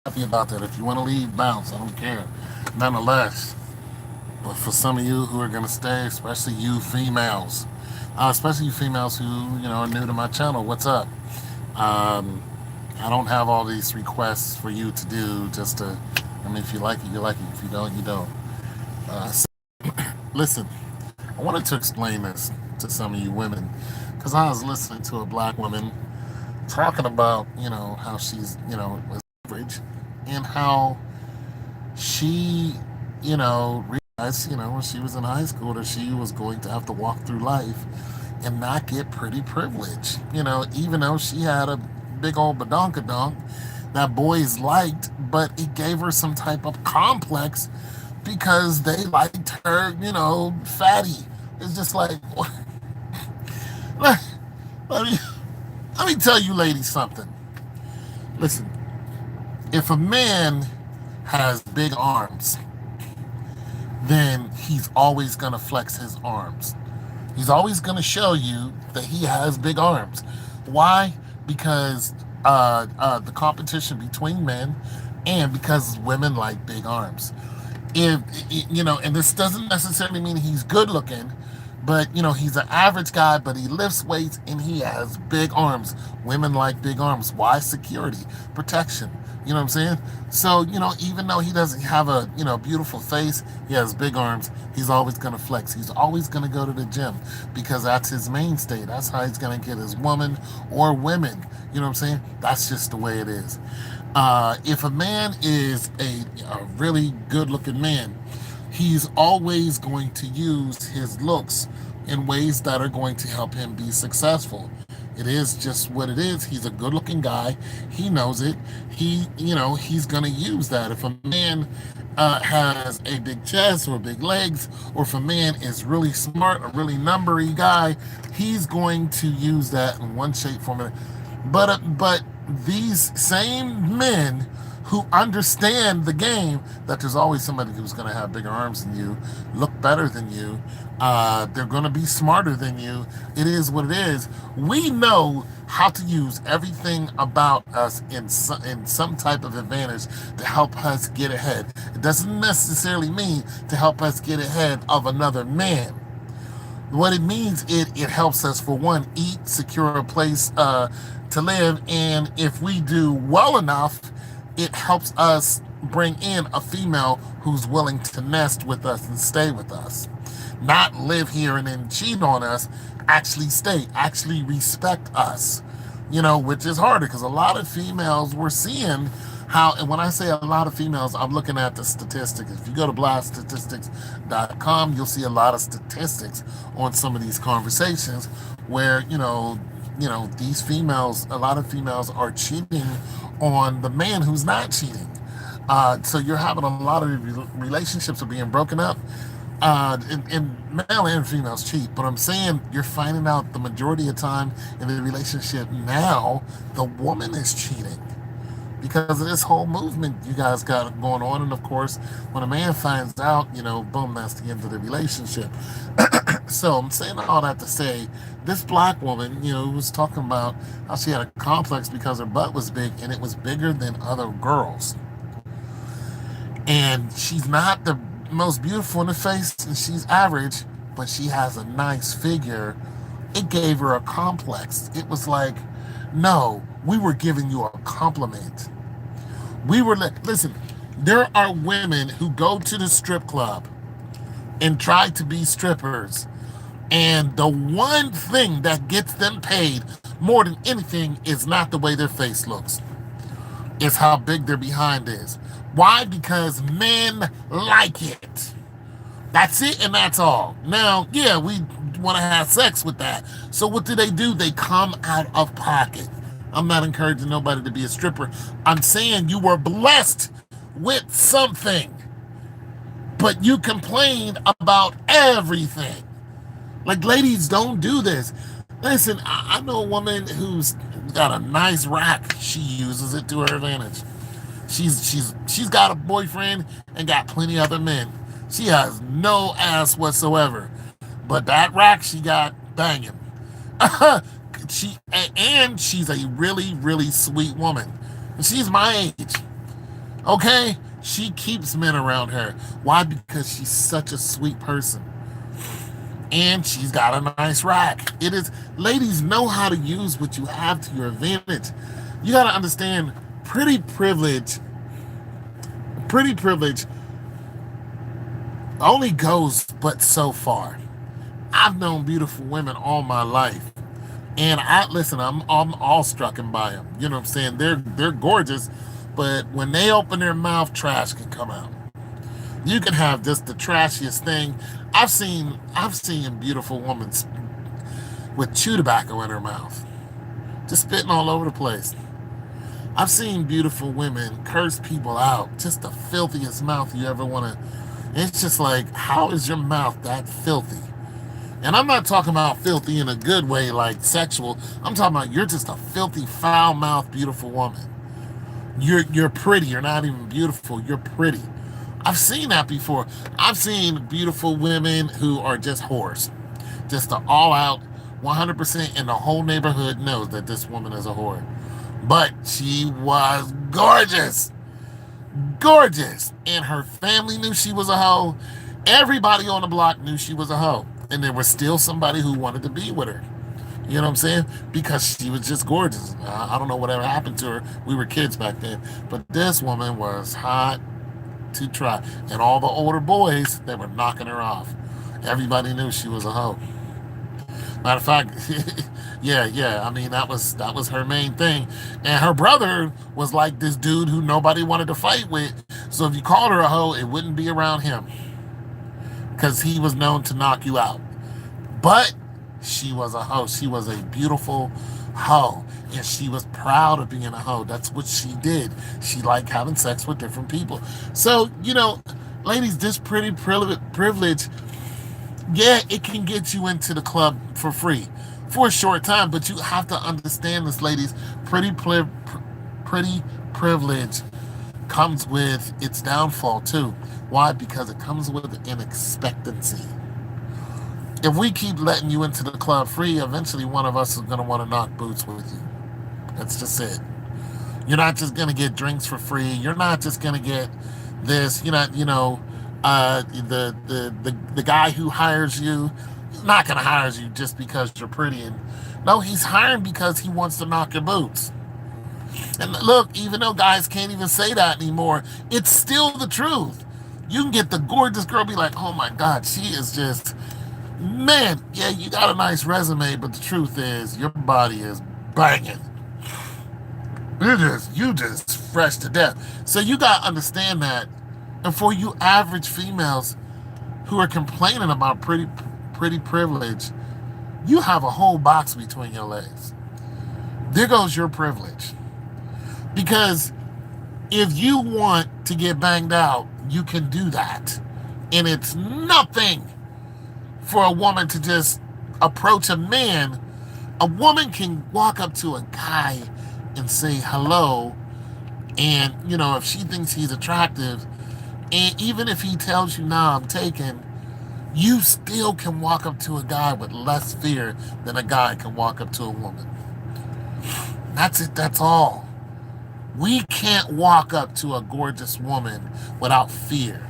happy about that. If you want to leave, bounce. I don't care. Nonetheless, but for some of you who are going to stay, especially you females who are new to my channel, what's up? Um, I don't have all these requests for you to do just to. I mean, if you like it, you like it. If you don't, you don't. So listen, I wanted to explain this to some of you women because I was listening to a black woman talking about how she's was average and how she realized when she was in high school that she was going to have to walk through life and not get pretty privilege. Even though she had a big old badonkadonk that boys liked, but it gave her some type of complex because they liked her, fatty. It's just like, let, let me let me tell you ladies something. Listen, if a man has big arms, then he's always going to flex his arms. He's always going to show you that he has big arms. Why? Because the competition between men and because women like big arms. If and this doesn't necessarily mean he's good looking, but he's an average guy, but he lifts weights and he has big arms. Women like big arms. Why? Security, protection. You know what I'm saying? So, even though he doesn't have a, beautiful face, he has big arms, he's always going to flex. He's always going to go to the gym because that's his mainstay. That's how he's going to get his woman or women. You know what I'm saying? That's just the way it is. If a man is a really good looking man, he's always going to use his looks in ways that are going to help him be successful. It is just what it is. He's a good looking guy. He knows it. He's going to use that. If a man has a big chest or big legs, or if a man is really smart, a really numbery guy, he's going to use that in one shape, form, or but these same men who understand the game that there's always somebody who's going to have bigger arms than you, look better than you, they're going to be smarter than you. It is what it is. We know how to use everything about us in some type of advantage to help us get ahead. It doesn't necessarily mean to help us get ahead of another man. What it means, it helps us, for one, eat, secure a place to live, and if we do well enough, it helps us bring in a female who's willing to nest with us and stay with us. Not live here and then cheat on us, actually stay, actually respect us. Which is harder because a lot of females we're seeing how, and when I say a lot of females, I'm looking at the statistics. If you go to blaststatistics.com, you'll see a lot of statistics on some of these conversations where, these females, a lot of females are cheating on the man who's not cheating. So you're having a lot of relationships are being broken up. And male and females cheat, but I'm saying you're finding out the majority of time in the relationship now, the woman is cheating because of this whole movement you guys got going on. And of course, when a man finds out, boom, that's the end of the relationship. So I'm saying all that to say, this black woman, was talking about how she had a complex because her butt was big and it was bigger than other girls. And she's not the most beautiful in the face and she's average, but she has a nice figure. It gave her a complex. It was like, no, we were giving you a compliment. Listen, there are women who go to the strip club and try to be strippers, and the one thing that gets them paid more than anything is not the way their face looks. It's how big their behind is. Why? Because men like it. That's it and that's all. Now, yeah, we want to have sex with that. So what do? They come out of pocket. I'm not encouraging nobody to be a stripper. I'm saying you were blessed with something, but you complain about everything. Like, ladies, don't do this. Listen, I know a woman who's got a nice rack. She uses it to her advantage. She's got a boyfriend and got plenty of other men. She has no ass whatsoever, but that rack she got banging. She's a really really sweet woman. She's my age. Okay? She keeps men around her. Why? Because she's such a sweet person. And she's got a nice rack. It is, ladies know how to use what you have to your advantage. You got to understand, pretty privilege only goes but so far. I've known beautiful women all my life. And I listen, I'm awestruck by them. You know what I'm saying? They're gorgeous, but when they open their mouth, trash can come out. You can have just the trashiest thing. I've seen beautiful women with chew tobacco in her mouth, just spitting all over the place. I've seen beautiful women curse people out, just the filthiest mouth you ever want to. It's just like, how is your mouth that filthy? And I'm not talking about filthy in a good way, like sexual. I'm talking about you're just a filthy, foul-mouthed, beautiful woman. You're pretty. You're not even beautiful. You're pretty. I've seen that before. I've seen beautiful women who are just whores, just the all-out 100%, and the whole neighborhood knows that this woman is a whore. But she was gorgeous, gorgeous, and her family knew she was a hoe. Everybody on the block knew she was a hoe, and there was still somebody who wanted to be with her. You know what I'm saying? Because she was just gorgeous. I don't know whatever happened to her. We were kids back then. But this woman was hot to try. And all the older boys, they were knocking her off. Everybody knew she was a hoe. Matter of fact, yeah. I mean, that was her main thing. And her brother was like this dude who nobody wanted to fight with. So if you called her a hoe, it wouldn't be around him because he was known to knock you out. But she was a hoe. She was a beautiful hoe. And she was proud of being a hoe. That's what she did. She liked having sex with different people. So, ladies, this pretty privilege, yeah, it can get you into the club for free for a short time. But you have to understand this, ladies. Pretty privilege comes with its downfall, too. Why? Because it comes with an expectancy. If we keep letting you into the club free, eventually one of us is going to want to knock boots with you. That's just it. You're not just going to get drinks for free. You're not just going to get this. You're not, the guy who hires you, he's not going to hire you just because you're pretty. And no, he's hiring because he wants to knock your boots. And look, even though guys can't even say that anymore, it's still the truth. You can get the gorgeous girl, be like, oh my God, she is just, man, yeah, you got a nice resume, but the truth is your body is banging. You just fresh to death. So you got to understand that. And for you average females who are complaining about pretty privilege, you have a whole box between your legs. There goes your privilege. Because if you want to get banged out, you can do that. And it's nothing for a woman to just approach a man. A woman can walk up to a guy and say hello. And, if she thinks he's attractive, and even if he tells you, nah, I'm taken, you still can walk up to a guy with less fear than a guy can walk up to a woman. That's it. That's all. We can't walk up to a gorgeous woman without fear.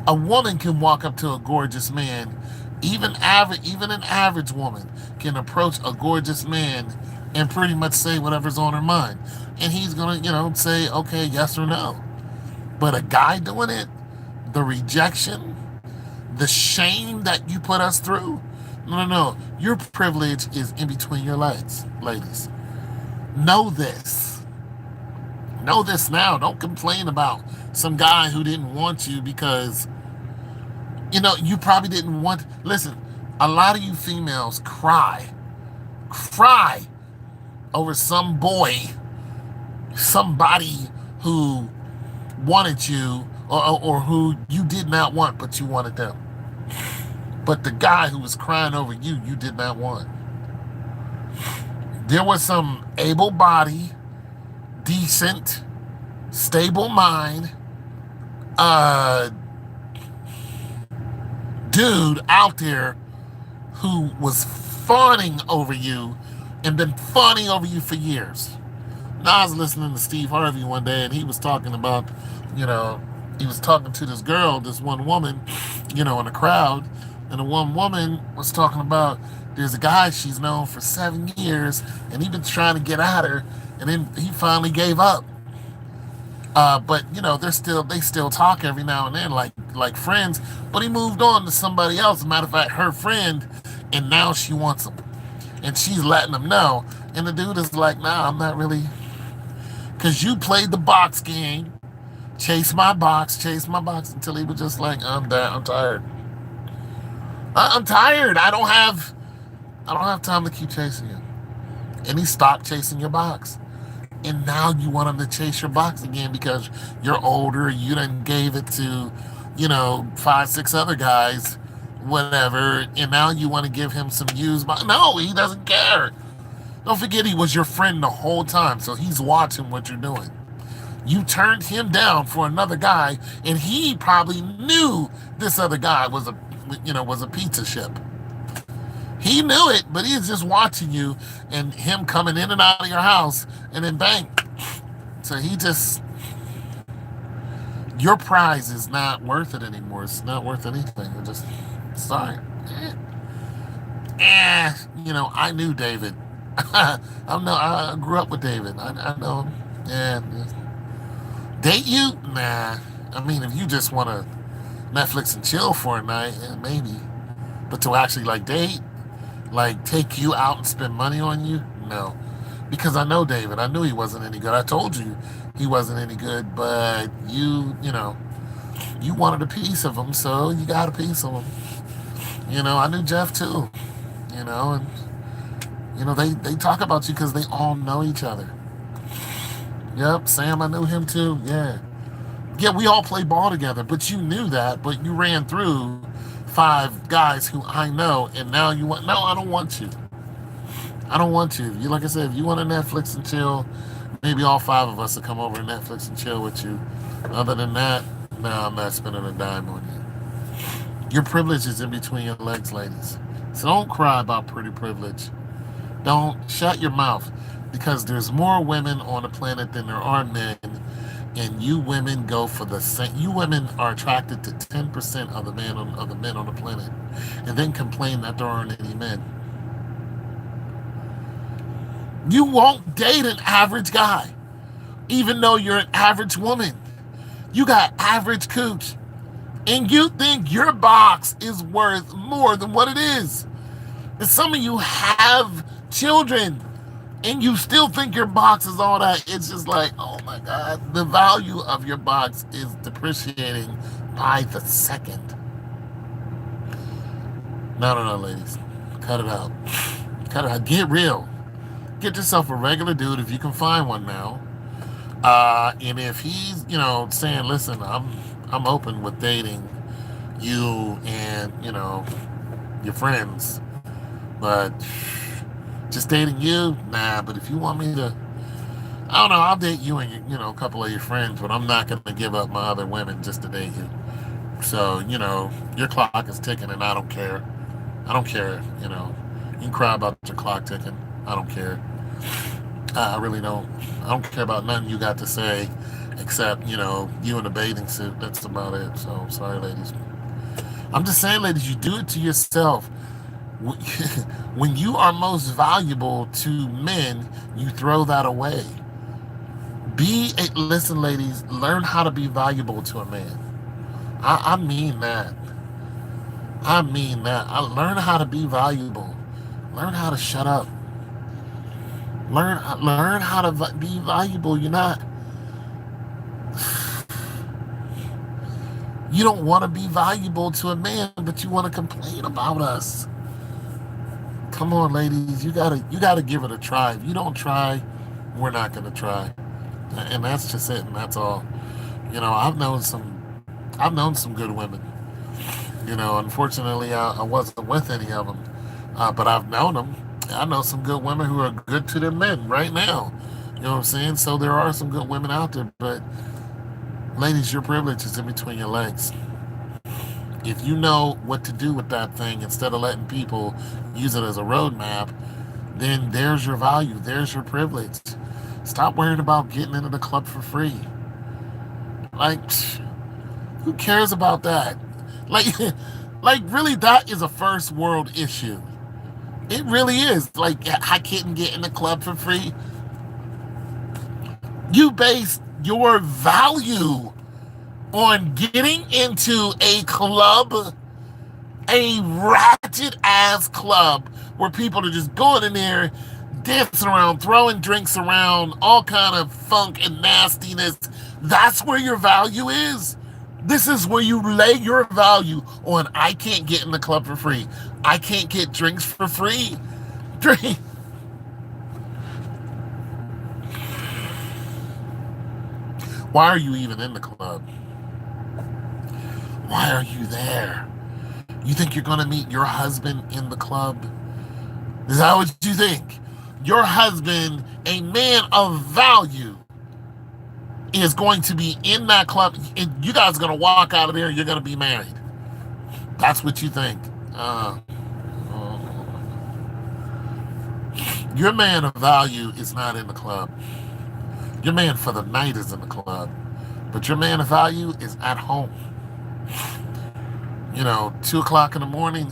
A woman can walk up to a gorgeous man. Even an average woman can approach a gorgeous man and pretty much say whatever's on her mind. And he's going to, say, okay, yes or no. But a guy doing it, the rejection, the shame that you put us through, no. Your privilege is in between your legs, ladies. Know this. Know this now. Don't complain about some guy who didn't want you because, you probably didn't want. Listen, a lot of you females cry over some boy, somebody who wanted you or who you did not want, but you wanted them. But the guy who was crying over you, you did not want. There was some able-bodied, decent, stable mind dude out there who was fawning over you and been fawning over you for years. Now I was listening to Steve Harvey one day, and he was talking about, you know, he was talking to this girl, this one woman, in a crowd, and the one woman was talking about there's a guy she's known for 7 years, and he been trying to get at her, and then he finally gave up. But they still talk every now and then, like friends. But he moved on to somebody else. As a matter of fact, her friend, and now she wants him, and she's letting him know. And the dude is like, "Nah, I'm not really, because you played the box game, chase my box," until he was just like, I'm tired. I'm tired. I don't have time to keep chasing you." And he stopped chasing your box. And now you want him to chase your box again because you're older. You done gave it to, five, six other guys, whatever. And now you want to give him some used box. No, he doesn't care. Don't forget he was your friend the whole time, so he's watching what you're doing. You turned him down for another guy, and he probably knew this other guy was a pizza ship. He knew it, but he's just watching you and him coming in and out of your house, and then bang. So your prize is not worth it anymore. It's not worth anything. It just, sorry. I knew David. I grew up with David. I know him. Yeah. Date you? Nah. I mean, if you just want to Netflix and chill for a night, maybe. But to actually date, take you out and spend money on you, no. Because I know David. I knew he wasn't any good. I told you he wasn't any good, but you wanted a piece of him, so you got a piece of him. I knew Jeff too. And they talk about you because they all know each other. Yep, Sam, I knew him too. Yeah. Yeah, we all play ball together, but you knew that, but you ran through five guys who I know, and now you want, no, I don't want you. I don't want you. Like I said, if you want to Netflix and chill, maybe all five of us will come over and Netflix and chill with you. Other than that, no, I'm not spending a dime on you. Your privilege is in between your legs, ladies. So don't cry about pretty privilege. Don't shut your mouth, because there's more women on the planet than there are men, and you women go for the same. You women are attracted to 10% of the men on the planet, and then complain that there aren't any men. You won't date an average guy, even though you're an average woman. You got average cooch, and you think your box is worth more than what it is. And some of you have children, and you still think your box is all that. It's just like, oh my God, the value of your box is depreciating by the second. No, ladies. Cut it out. Cut it out. Get real. Get yourself a regular dude if you can find one now. And if he's, saying, listen, I'm open with dating you and, your friends, but just dating you, nah. But if you want me to, I don't know, I'll date you and a couple of your friends, but I'm not gonna give up my other women just to date you. So your clock is ticking, and I don't care. I don't care. You can cry about your clock ticking. I don't care. I really don't. I don't care about nothing you got to say, except you in a bathing suit. That's about it. So sorry, ladies. I'm just saying, ladies, you do it to yourself. When you are most valuable to men, you throw that away. Listen, ladies, learn how to be valuable to a man. I mean that. I mean that. I learn how to be valuable. Learn how to shut up. Learn how to be valuable. You're not. You don't want to be valuable to a man, but you want to complain about us. Come on, ladies, you gotta give it a try. If you don't try, we're not gonna try, and that's just it, and that's all. I've known some good women. Unfortunately, I wasn't with any of them, but I've known them. I know some good women who are good to their men right now. You know what I'm saying? So there are some good women out there, but ladies, your privilege is in between your legs. If you know what to do with that thing, instead of letting people use it as a roadmap, then there's your value. There's your privilege. Stop worrying about getting into the club for free. Like, who cares about that? Like, like really, that is a first world issue. It really is. Like, I couldn't get in the club for free. You base your value on getting into a club, a ratchet ass club where people are just going in there, dancing around, throwing drinks around, all kind of funk and nastiness. That's where your value is. This is where you lay your value on. I can't get in the club for free. I can't get drinks for free. Drink. Why are you even in the club? Why are you there? You think you're going to meet your husband in the club? Is that what you think? Your husband, a man of value, is going to be in that club. And you guys are going to walk out of there and you're going to be married. That's what you think. Your man of value is not in the club. Your man for the night is in the club. But your man of value is at home. 2 o'clock in the morning,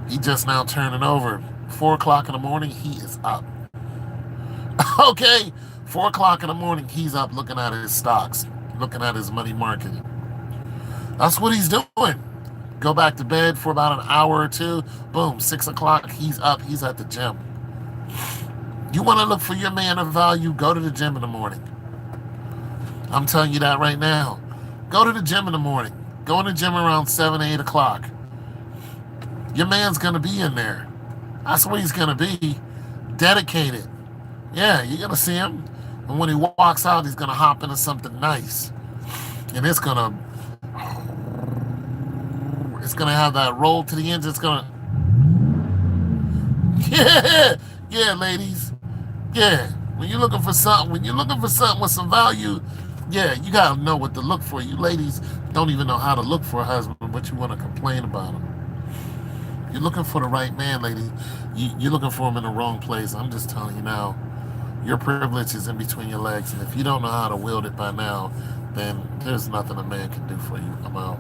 he just now turning over. 4 o'clock in the morning, he is up. Okay, 4 o'clock in the morning, he's up looking at his stocks, looking at his money market. That's what he's doing. Go back to bed for about an hour or two. Boom, 6 o'clock, he's up, he's at the gym. You want to look for your man of value, go to the gym in the morning. I'm telling you that right now. Go to the gym in the morning. Go in the gym around 7, 8 o'clock. Your man's going to be in there. That's where he's going to be. Dedicated. Yeah, you're going to see him. And when he walks out, he's going to hop into something nice. And it's going to have that roll to the engine. It's going to... Yeah, ladies. Yeah. When you're looking for something with some value, yeah, you got to know what to look for. You ladies don't even know how to look for a husband, but you want to complain about him. You're looking for the right man, lady. You're looking for him in the wrong place. I'm just telling you now, your privilege is in between your legs. And if you don't know how to wield it by now, then there's nothing a man can do for you. I'm out.